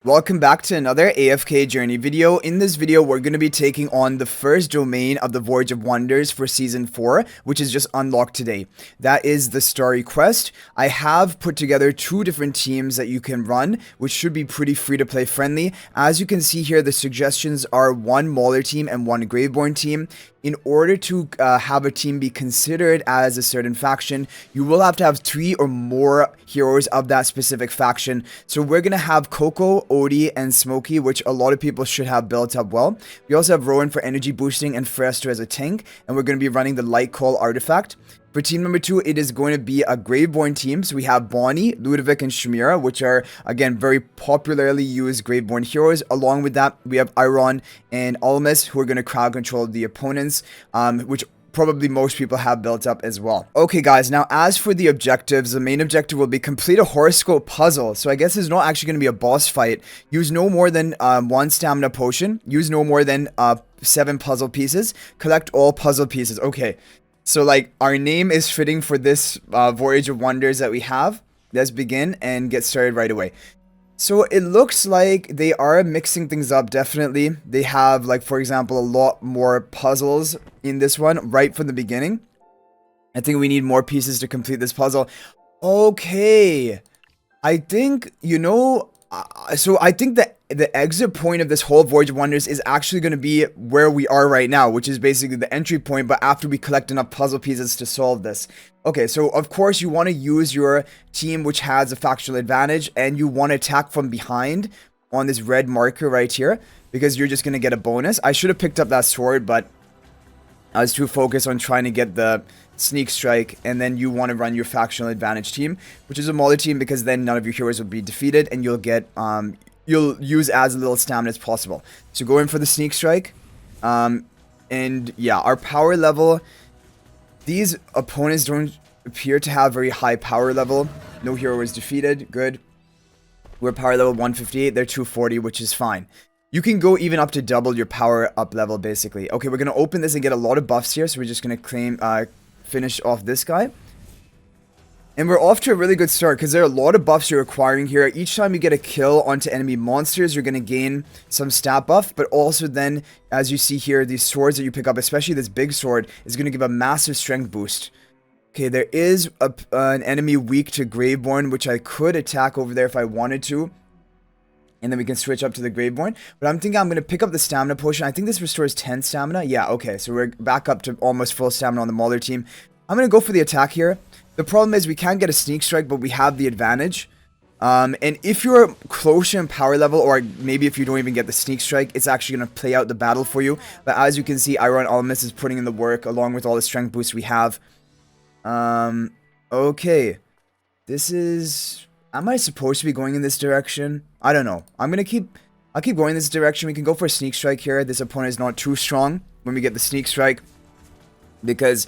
Welcome back to another AFK journey video. In this video, we're going to be taking on the first domain of the Voyage of Wonders for Season 4, which is just unlocked today. That is the STARRY quest. I have put together two different teams that you can run, which should be pretty free-to-play friendly. As you can see here, the suggestions are one Mauler team and one Graveborn team. In order to have a team be considered as a certain faction, you will have to have 3 or more heroes of that specific faction. So we're going to have Coco, Odie, and Smokey, which a lot of people should have built up well. We also have Rowan for energy boosting and Fresto as a tank, and we're going to be running the Light Call artifact. For team number 2, it is going to be a Graveborn team. So we have Bonnie, Ludovic, and Shamira, which are, again, very popularly used Graveborn heroes. Along with that, we have Iron and Almas, who are going to crowd control the opponents, which probably most people have built up as well. Okay, guys, now as for the objectives, the main objective will be complete a horoscope puzzle. So I guess it's not actually going to be a boss fight. Use no more than 1 stamina potion. Use no more than 7 puzzle pieces. Collect all puzzle pieces. Okay. So, like, our name is fitting for this Voyage of Wonders that we have. Let's begin and get started right away. So, it looks like they are mixing things up, definitely. They have, like, for example, a lot more puzzles in this one right from the beginning. I think we need more pieces to complete this puzzle. Okay. I think, you know... so I think that the exit point of this whole Voyage of Wonders is actually going to be where we are right now, which is basically the entry point, but after we collect enough puzzle pieces to solve this. Okay, so of course you want to use your team which has a factional advantage, and you want to attack from behind on this red marker right here, because you're just going to get a bonus. I should have picked up that sword, but I was too focused on trying to get the sneak strike, and then you want to run your factional advantage team, which is a Mauler team, because then none of your heroes will be defeated, and you'll get you'll use as little stamina as possible. So go in for the sneak strike, and yeah, our power level. These opponents don't appear to have very high power level. No hero was defeated. Good. We're power level 158. They're 240, which is fine. You can go even up to double your power up level, basically. Okay, we're gonna open this and get a lot of buffs here, so we're just gonna finish off this guy. And we're off to a really good start, because there are a lot of buffs you're acquiring here. Each time you get a kill onto enemy monsters, you're going to gain some stat buff. But also then, as you see here, these swords that you pick up, especially this big sword, is going to give a massive strength boost. Okay, there is an enemy weak to Graveborn, which I could attack over there if I wanted to. And then we can switch up to the Graveborn. But I'm thinking I'm going to pick up the stamina potion. I think this restores 10 stamina. Yeah, okay, so we're back up to almost full stamina on the Mauler team. I'm going to go for the attack here. The problem is we can't get a sneak strike, but we have the advantage. And if you're closer in power level, or maybe if you don't even get the sneak strike, it's actually going to play out the battle for you. But as you can see, Iron Almas is putting in the work along with all the strength boosts we have. Okay. This is... Am I supposed to be going in this direction? I don't know. I'll keep going in this direction. We can go for a sneak strike here. This opponent is not too strong when we get the sneak strike, because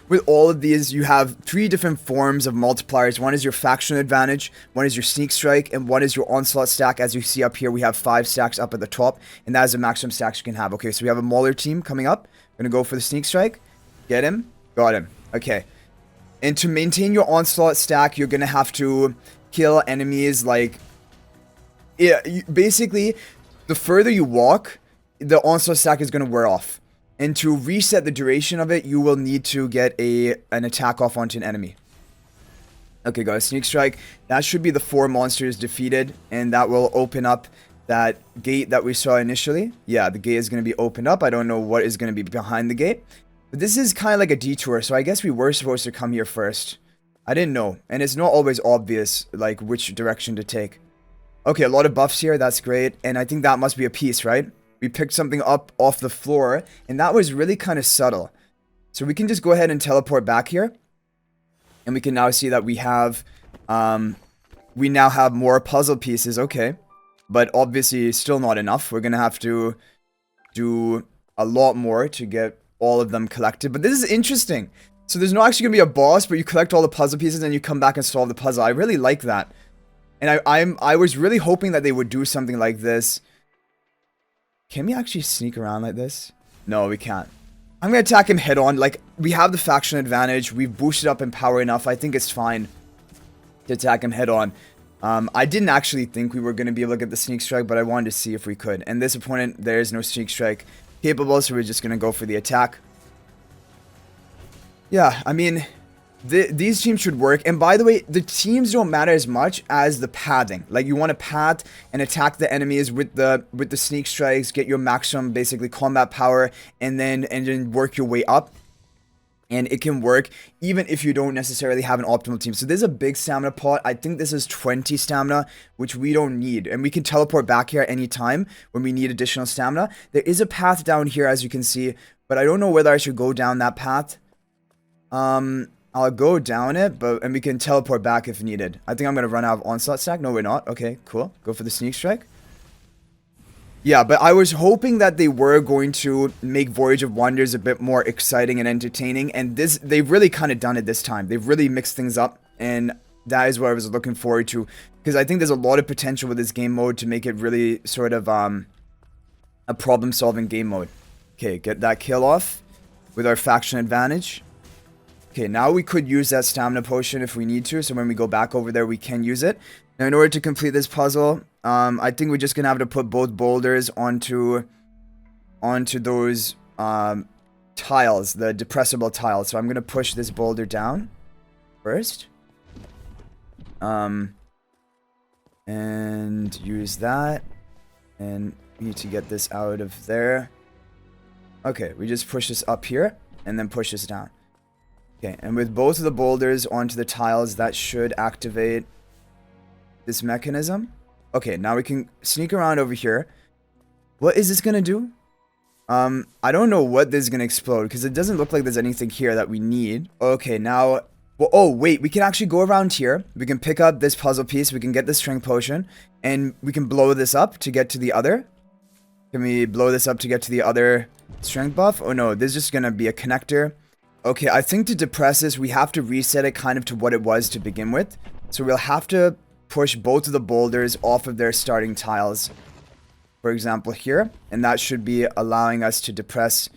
with all of these, you have 3 different forms of multipliers. One is your factional advantage, one is your sneak strike, and one is your onslaught stack. As you see up here, we have 5 stacks up at the top, and that is the maximum stacks you can have. Okay, so we have a Mauler team coming up. Gonna go for the sneak strike. Get him. Got him. Okay. And to maintain your onslaught stack, you're gonna have to kill enemies like... Yeah, basically, the further you walk, the onslaught stack is gonna wear off. And to reset the duration of it, you will need to get an attack off onto an enemy. Okay, guys, sneak strike. That should be the 4 monsters defeated, and that will open up that gate that we saw initially. Yeah, the gate is going to be opened up. I don't know what is going to be behind the gate. But this is kind of like a detour, so I guess we were supposed to come here first. I didn't know, and it's not always obvious, like, which direction to take. Okay, a lot of buffs here. That's great, and I think that must be a piece, right? We picked something up off the floor, and that was really kind of subtle. So we can just go ahead and teleport back here. And we can now see that we now have more puzzle pieces. Okay. But obviously still not enough. We're going to have to do a lot more to get all of them collected. But this is interesting. So there's not actually going to be a boss, but you collect all the puzzle pieces and you come back and solve the puzzle. I really like that. And I was really hoping that they would do something like this. Can we actually sneak around like this? No, we can't. I'm going to attack him head on. Like, we have the faction advantage. We've boosted up in power enough. I think it's fine to attack him head on. I didn't actually think we were going to be able to get the sneak strike, but I wanted to see if we could. And this opponent, there is no sneak strike capable, so we're just going to go for the attack. Yeah, I mean, these teams should work. And by the way, the teams don't matter as much as the pathing. Like, you want to path and attack the enemies with the sneak strikes, get your maximum basically combat power, and then work your way up. And it can work even if you don't necessarily have an optimal team. So there's a big stamina pot. I think this is 20 stamina, which we don't need. And we can teleport back here anytime when we need additional stamina. There is a path down here, as you can see, but I don't know whether I should go down that path. I'll go down it, and we can teleport back if needed. I think I'm going to run out of onslaught stack. No, we're not. Okay, cool. Go for the sneak strike. Yeah, but I was hoping that they were going to make Voyage of Wonders a bit more exciting and entertaining, and they've really kind of done it this time. They've really mixed things up, and that is what I was looking forward to, because I think there's a lot of potential with this game mode to make it really sort of a problem-solving game mode. Okay, get that kill off with our faction advantage. Okay, now we could use that stamina potion if we need to, so when we go back over there, we can use it. Now, in order to complete this puzzle, I think we're just gonna have to put both boulders onto those tiles, the depressible tiles. So I'm gonna push this boulder down first, and use that, and we need to get this out of there. Okay, we just push this up here and then push this down. Okay, and with both of the boulders onto the tiles, that should activate this mechanism. Okay, now we can sneak around over here. What is this gonna do? I don't know what this is gonna explode, because it doesn't look like there's anything here that we need. Okay, now, well, oh wait, we can actually go around here. We can pick up this puzzle piece, we can get the strength potion, and we can blow this up to get to the other. Can we blow this up to get to the other strength buff? Oh no, this is just gonna be a connector. Okay, I think to depress this, we have to reset it kind of to what it was to begin with. So we'll have to push both of the boulders off of their starting tiles, for example here, and that should be allowing us to depress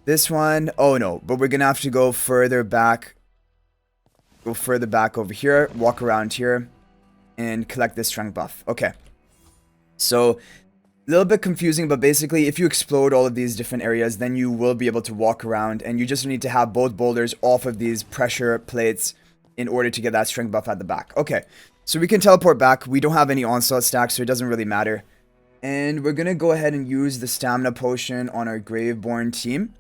this one. Oh no, but we're gonna have to go further back over here, walk around here, and collect this strength buff. Okay, so a little bit confusing, but basically if you explode all of these different areas, then you will be able to walk around, and you just need to have both boulders off of these pressure plates in order to get that strength buff at the back. Okay, so we can teleport back. We don't have any onslaught stacks, so it doesn't really matter. And we're gonna go ahead and use the stamina potion on our Graveborn team,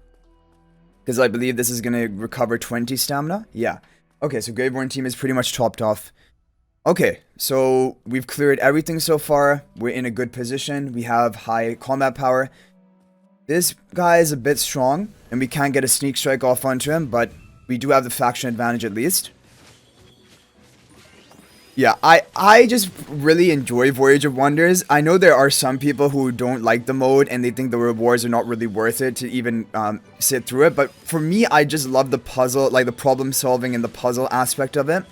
because I believe this is gonna recover 20 stamina. Yeah. Okay, so Graveborn team is pretty much topped off. Okay, so we've cleared everything so far. We're in a good position. We have high combat power. This guy is a bit strong, and we can't get a sneak strike off onto him, but we do have the faction advantage at least. Yeah, I just really enjoy Voyage of Wonders. I know there are some people who don't like the mode and they think the rewards are not really worth it to even sit through it. But for me, I just love the puzzle, like the problem solving and the puzzle aspect of it.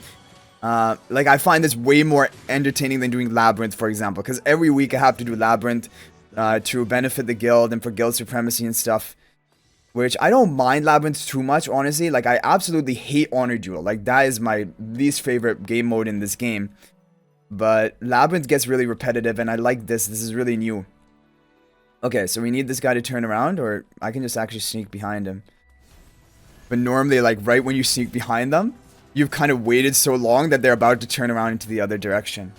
Like, I find this way more entertaining than doing Labyrinth, for example. Because every week I have to do Labyrinth to benefit the guild and for guild supremacy and stuff. Which, I don't mind Labyrinth too much, honestly. Like, I absolutely hate Honor Duel. Like, that is my least favorite game mode in this game. But Labyrinth gets really repetitive, and I like this. This is really new. Okay, so we need this guy to turn around, or I can just actually sneak behind him. But normally, like, right when you sneak behind them, you've kind of waited so long that they're about to turn around into the other direction.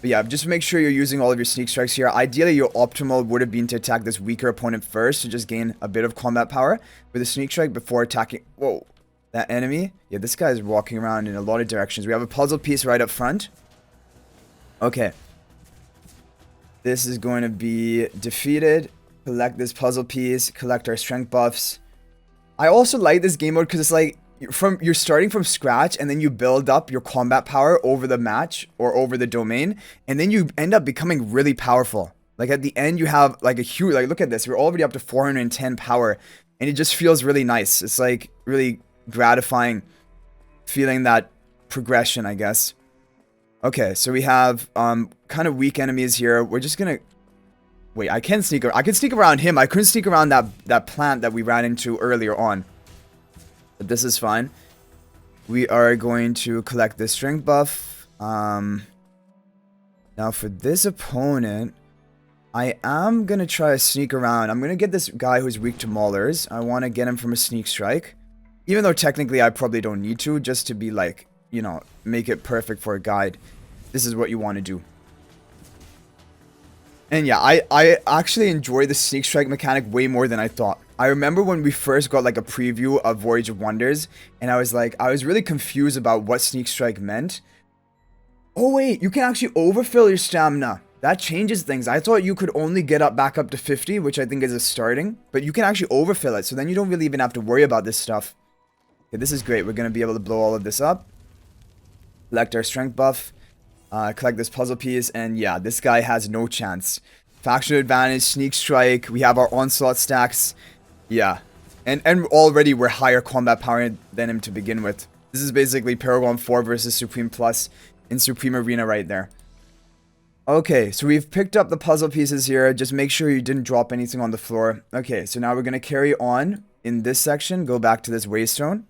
But yeah, just make sure you're using all of your sneak strikes here. Ideally, your optimal would have been to attack this weaker opponent first to just gain a bit of combat power with a sneak strike before attacking... Whoa, that enemy? Yeah, this guy is walking around in a lot of directions. We have a puzzle piece right up front. Okay. This is going to be defeated. Collect this puzzle piece. Collect our strength buffs. I also like this game mode because it's like... You're starting from scratch, and then you build up your combat power over the match or over the domain, and then you end up becoming really powerful. Like, at the end, you have like a huge, like, look at this, we're already up to 410 power, and it just feels really nice. It's like really gratifying feeling that progression, I guess. Okay, so we have kind of weak enemies here. We're just gonna wait. I can sneak around him. I couldn't sneak around that plant that we ran into earlier on. But this is fine. We are going to collect this strength buff. Now for this opponent, I am going to try to sneak around. I'm going to get this guy who's weak to maulers. I want to get him from a sneak strike. Even though technically I probably don't need to, just to be like, you know, make it perfect for a guide. This is what you want to do. And yeah, I actually enjoy the sneak strike mechanic way more than I thought. I remember when we first got like a preview of Voyage of Wonders, and I was really confused about what sneak strike meant. Oh wait, you can actually overfill your stamina. That changes things. I thought you could only get back up to 50, which I think is a starting, but you can actually overfill it, so then you don't really even have to worry about this stuff. Okay, this is great. We're going to be able to blow all of this up. Collect our strength buff. Collect this puzzle piece, and yeah, this guy has no chance. Faction advantage, sneak strike, we have our onslaught stacks. Yeah, and already we're higher combat power than him to begin with. This is basically Paragon 4 versus Supreme Plus in Supreme Arena right there. Okay, so we've picked up the puzzle pieces here. Just make sure you didn't drop anything on the floor. Okay, so now we're going to carry on in this section. Go back to this waystone.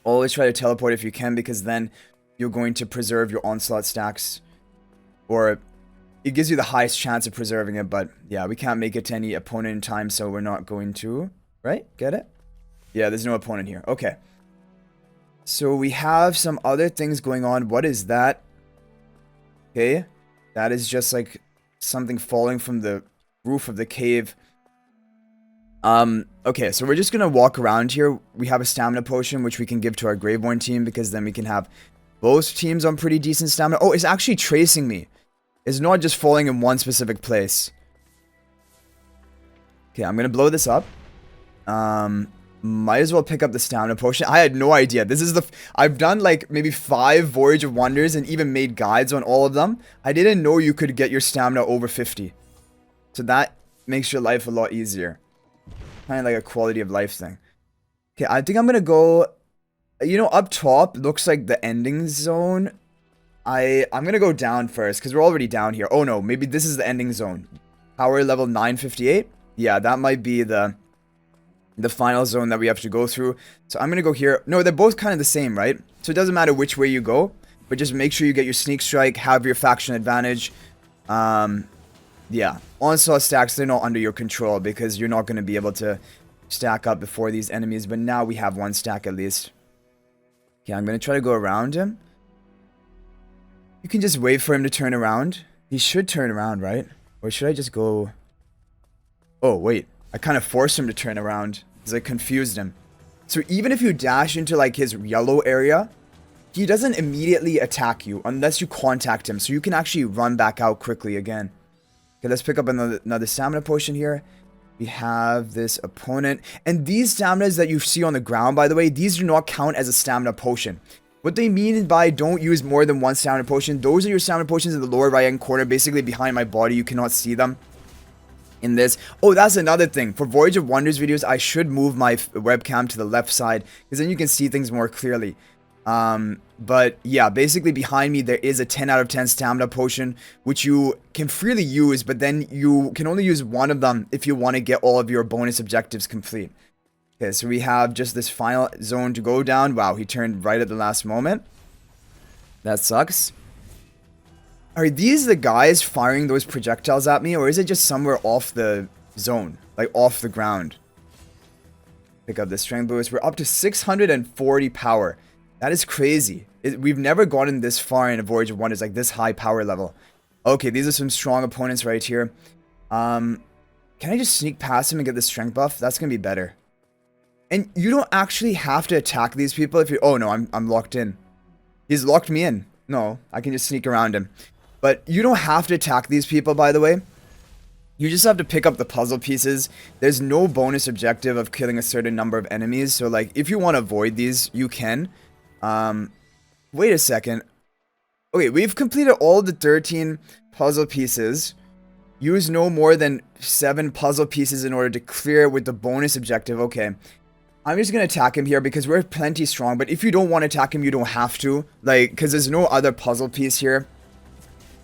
Always try to teleport if you can, because then you're going to preserve your onslaught stacks. Or it gives you the highest chance of preserving it, but yeah, we can't make it to any opponent in time, so we're not going to. Right? Get it? Yeah, there's no opponent here. Okay. So we have some other things going on. What is that? Okay. That is just like something falling from the roof of the cave. Okay, so we're just gonna walk around here. We have a stamina potion, which we can give to our Graveborn team, because then we can have both teams on pretty decent stamina. Oh, it's actually tracing me. It's not just falling in one specific place. Okay, I'm gonna blow this up. Might as well pick up the stamina potion. I had no idea. This is I've done like maybe 5 Voyage of Wonders and even made guides on all of them. I didn't know you could get your stamina over 50. So that makes your life a lot easier. Kind of like a quality of life thing. Okay, I think I'm gonna go, you know, up top looks like the ending zone. I'm gonna go down first, because we're already down here. Oh no, maybe this is the ending zone. Power level 958. Yeah, that might be the final zone that we have to go through. So I'm gonna go here. No, they're both kind of the same, right? So it doesn't matter which way you go, but just make sure you get your sneak strike, have your faction advantage. Yeah, onslaught stacks, they're not under your control, because you're not going to be able to stack up before these enemies, but now we have 1 stack at least. Okay, I'm going to try to go around him. You can just wait for him to turn around. He should turn around, right? Or should I just go... Oh, wait. I kind of forced him to turn around, because I confused him. So even if you dash into like his yellow area, he doesn't immediately attack you unless you contact him, so you can actually run back out quickly again. Okay, let's pick up another stamina potion here. We have this opponent. And these staminas that you see on the ground, by the way, these do not count as a stamina potion. What they mean by don't use more than 1 stamina potion, those are your stamina potions in the lower right hand corner, basically behind my body. You cannot see them in this. Oh, that's another thing. For Voyage of Wonders videos, I should move my webcam to the left side, because then you can see things more clearly. But yeah, basically behind me there is a 10 out of 10 stamina potion, which you can freely use, but then you can only use 1 of them if you want to get all of your bonus objectives complete. Okay, so we have just this final zone to go down. Wow, he turned right at the last moment. That sucks. Are these the guys firing those projectiles at me, or is it just somewhere off the zone, like off the ground? Pick up the strength boost. We're up to 640 power. That is crazy. We've never gotten this far in a Voyage of Wonders, like this high power level. Okay, these are some strong opponents right here. Can I just sneak past him and get the strength buff? That's gonna be better. And you don't actually have to attack these people if you... Oh no, I'm locked in. He's locked me in. No, I can just sneak around him. But you don't have to attack these people, by the way. You just have to pick up the puzzle pieces. There's no bonus objective of killing a certain number of enemies. So like, if you want to avoid these, you can. Wait a second. Okay, we've completed all the 13 puzzle pieces. Use no more than 7 puzzle pieces in order to clear with the bonus objective. Okay. I'm just going to attack him here because we're plenty strong. But if you don't want to attack him, you don't have to. Like, because there's no other puzzle piece here.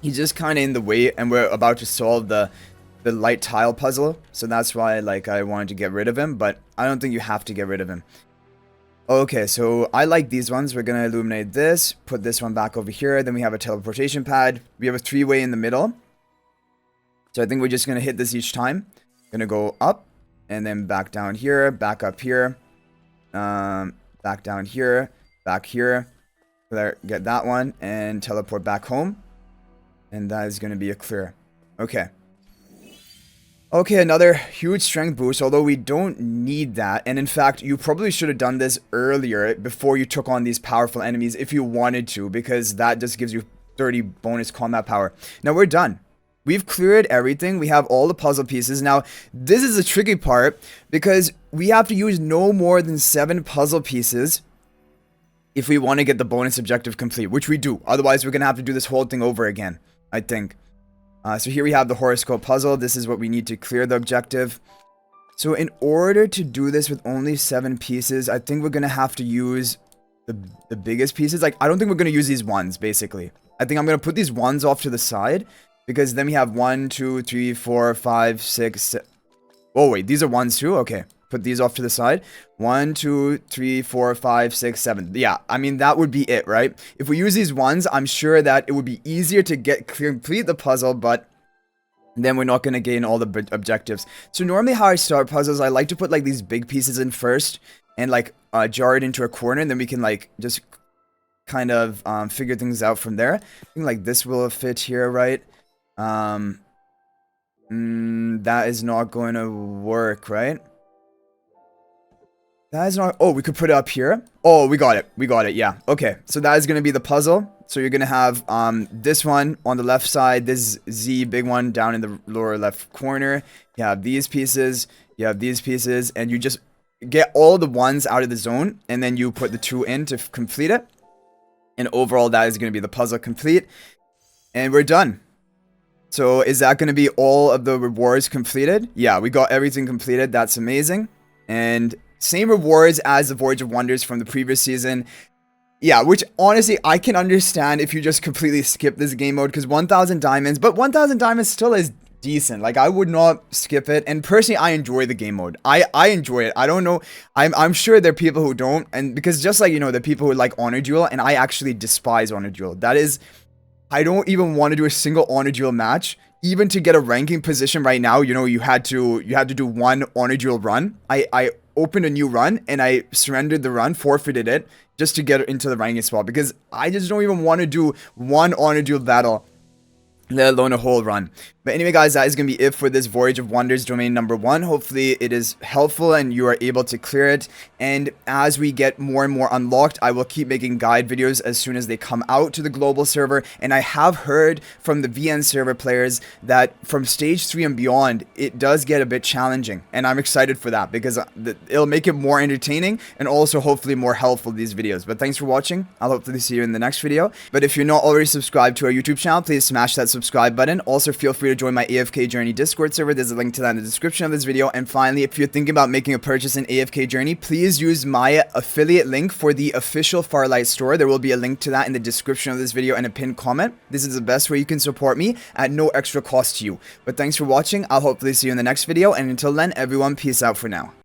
He's just kind of in the way, and we're about to solve the light tile puzzle. So that's why, like, I wanted to get rid of him. But I don't think you have to get rid of him. Okay, so I like these ones. We're gonna illuminate this, put this one back over here. Then we have a teleportation pad. We have a three-way in the middle. So I think we're just gonna hit this each time. Gonna go up and then back down here, back up here, back down here, back here. There, get that one and teleport back home. And that is gonna be a clear. Okay. Okay, another huge strength boost, although we don't need that. And in fact, you probably should have done this earlier before you took on these powerful enemies if you wanted to, because that just gives you 30 bonus combat power. Now we're done. We've cleared everything. We have all the puzzle pieces. Now, this is the tricky part because we have to use no more than 7 puzzle pieces if we want to get the bonus objective complete, which we do. Otherwise, we're going to have to do this whole thing over again, I think. So here we have the horoscope puzzle. This is what we need to clear the objective. So in order to do this with only 7 pieces, I think we're going to have to use the biggest pieces. Like, I don't think we're going to use these ones, basically. I think I'm going to put these ones off to the side. Because then we have 1, 2, 3, 4, 5, 6. Oh, wait. These are ones too? Okay. Put these off to the side. 1, 2, 3, 4, 5, 6, 7. Yeah, I mean, that would be it, right? If we use these ones, I'm sure that it would be easier to complete the puzzle, but then we're not going to gain all the objectives. So normally how I start puzzles, I like to put like these big pieces in first and like jar it into a corner, and then we can like just kind of figure things out from there. I think like this will fit here, right? That is not going to work, right? That is not... Oh, we could put it up here. Oh, we got it. We got it. Yeah. Okay. So that is going to be the puzzle. So you're going to have this one on the left side. This Z big one down in the lower left corner. You have these pieces. You have these pieces. And you just get all the ones out of the zone. And then you put the 2 in to complete it. And overall, that is going to be the puzzle complete. And we're done. So is that going to be all of the rewards completed? Yeah, we got everything completed. That's amazing. And same rewards as the Voyage of Wonders from the previous season. Yeah, which honestly, I can understand if you just completely skip this game mode because 1,000 diamonds, but 1,000 diamonds still is decent. Like, I would not skip it. And personally, I enjoy the game mode. I enjoy it. I don't know. I'm sure there are people who don't. And because just like, you know, the people who like Honor Duel, and I actually despise Honor Duel. That is... I don't even want to do a single Honor Duel match. Even to get a ranking position right now, you know, you had to do one Honor Duel run. I opened a new run and I surrendered the run, forfeited it, just to get into the ranking spot. Because I just don't even want to do one Honor Duel battle, let alone a whole run. But anyway, guys, that is going to be it for this Voyage of Wonders domain number 1. Hopefully, it is helpful and you are able to clear it. And as we get more and more unlocked, I will keep making guide videos as soon as they come out to the global server. And I have heard from the VN server players that from stage 3 and beyond, it does get a bit challenging. And I'm excited for that because it'll make it more entertaining and also hopefully more helpful, these videos. But thanks for watching. I'll hopefully see you in the next video. But if you're not already subscribed to our YouTube channel, please smash that subscribe button. Also, feel free to join my AFK Journey Discord server. There's a link to that in the description of this video. And finally, if you're thinking about making a purchase in AFK Journey, please use my affiliate link for the official Farlight store. There will be a link to that in the description of this video and a pinned comment. This is the best way you can support me at no extra cost to you. But thanks for watching. I'll hopefully see you in the next video. And until then, everyone, peace out for now.